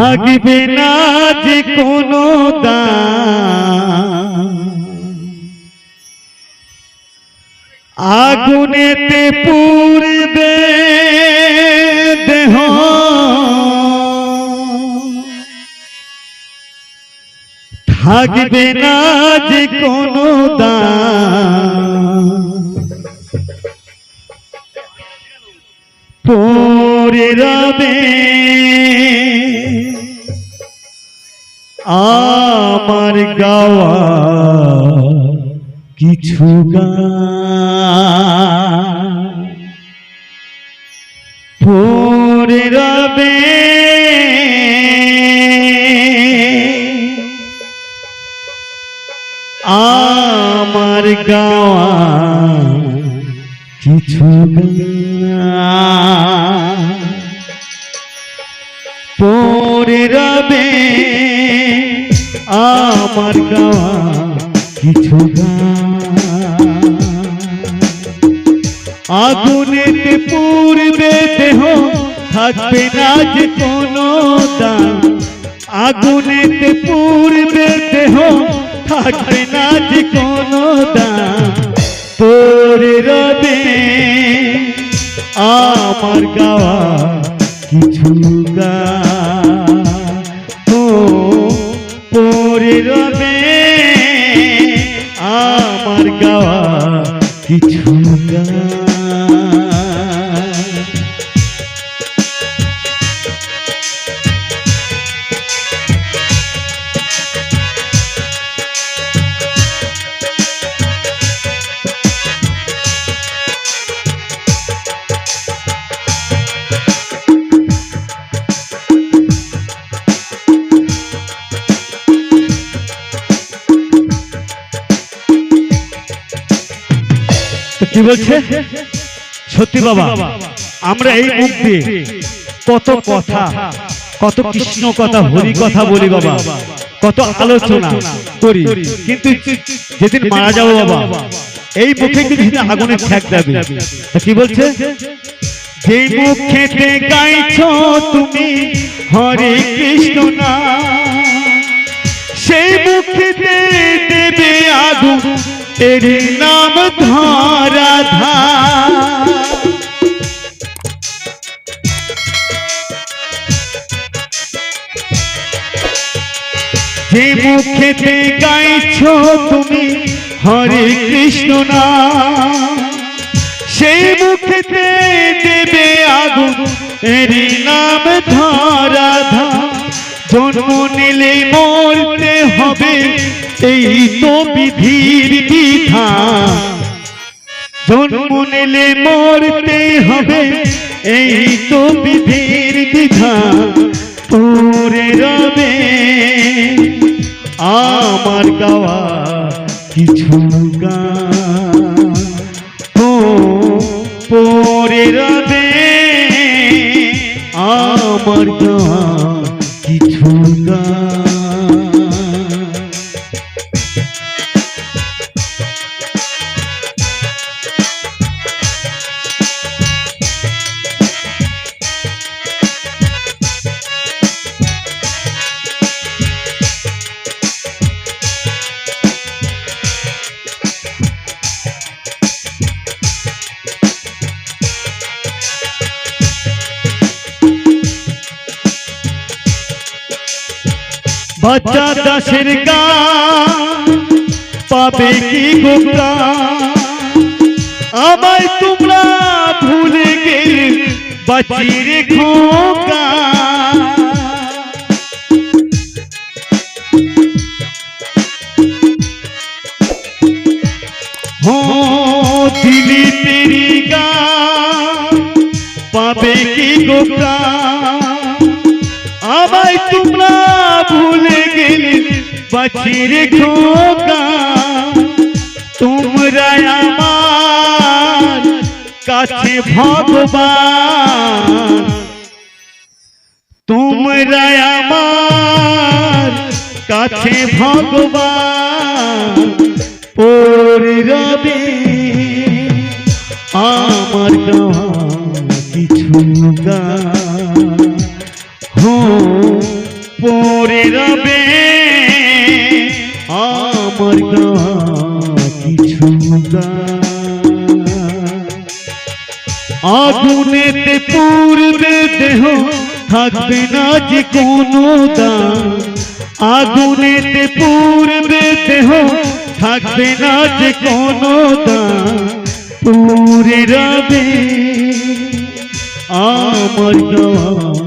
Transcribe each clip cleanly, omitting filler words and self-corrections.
থাকবে না যে কোনো দাম, আগুনেতে পুড়বে দেহ, থাকবে না যে কোনো দাম, পড়ে রবে আমার গাওয়া কিছু গান, পড়ে রবে আমার গাওয়া কিছু গান, পড়ে রবে আমার গাওয়া কিছু গান, আগুনেতে পুড়বে দেহ, থাকবে না যে কোনো দাম, আগুনেতে পুড়বে দেহ, থাকবে না যে কোনো দাম, পড়ে রবে আমার গাওয়া কিছু গান, পড়ে রবে আমার গাওয়া কিছু গান। কি বলছে সত্যি বাবা, আমরা এই মুখ দিয়ে কত কথা, কত কৃষ্ণ কথা, হরি কথা বলি বাবা, কত আলোচনা করি, কিন্তু যেদিন মারা যাবো বাবা, এই মুখে কিন্তু আগুনের ঠেক দেবে। কি বলছে, যে মুখেতে গাইছো তুমি হরে কৃষ্ণ না, সেই মুখেতে দেবে আগুন, এর নাম ধরাধা। যে মুখেতে গাইছো তুমি হরে কৃষ্ণ নাম, সেই মুখেতে দেবে আগুন, এর নাম ধরাধা। জন্ম নিলে মরতে হবে, এই তো বিধির বিধান, জন্ম নিলে মরতে হবে, এই তো বিধির বিধান, পড়ে রবে আমার গাওয়া কিছু গান, পড়ে রবে আমার গাওয়া কিছু গান। বাচ্চা দাসের গান পাবে কি গোটা, আমায় তোমরা ভুলে গেলে বাঁচিয়ে রেখো গান। হো দিলি তেরি গান পাবে কি গোটা, আমায় তোমরা ভুলে গেলে বাঁচিয়ে রেখো গান। তোমরা আমার কাছে ভগবান, তোমরা আমার কাছে ভগবান, পড়ে রবে আমার গাওয়া কিছু গান, পড়ে রবে আমার গাওয়া কিছু গান। আগুনেতে পুড়বে দেহ থাকবে না যে কোনো দান। আগুনেতে পুড়বে দেহ থাকবে না যে কোনো দান। পুড়ে রবে আমার গাওয়া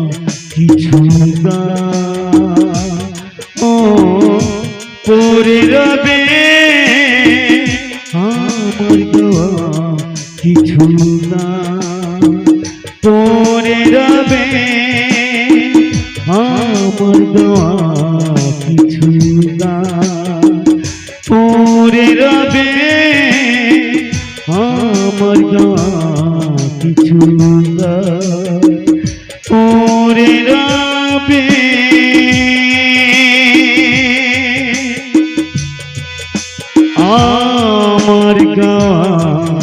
কিছু গান। ও পড়ে রবে আমার গাওয়া কিছু গান। পড়ে রবে আমার গাওয়া কিছু গান। পড়ে রবে আমার গাওয়া কিছু গান। পড়ে রবে আমার গাওয়া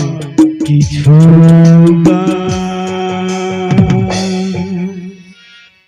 কিছু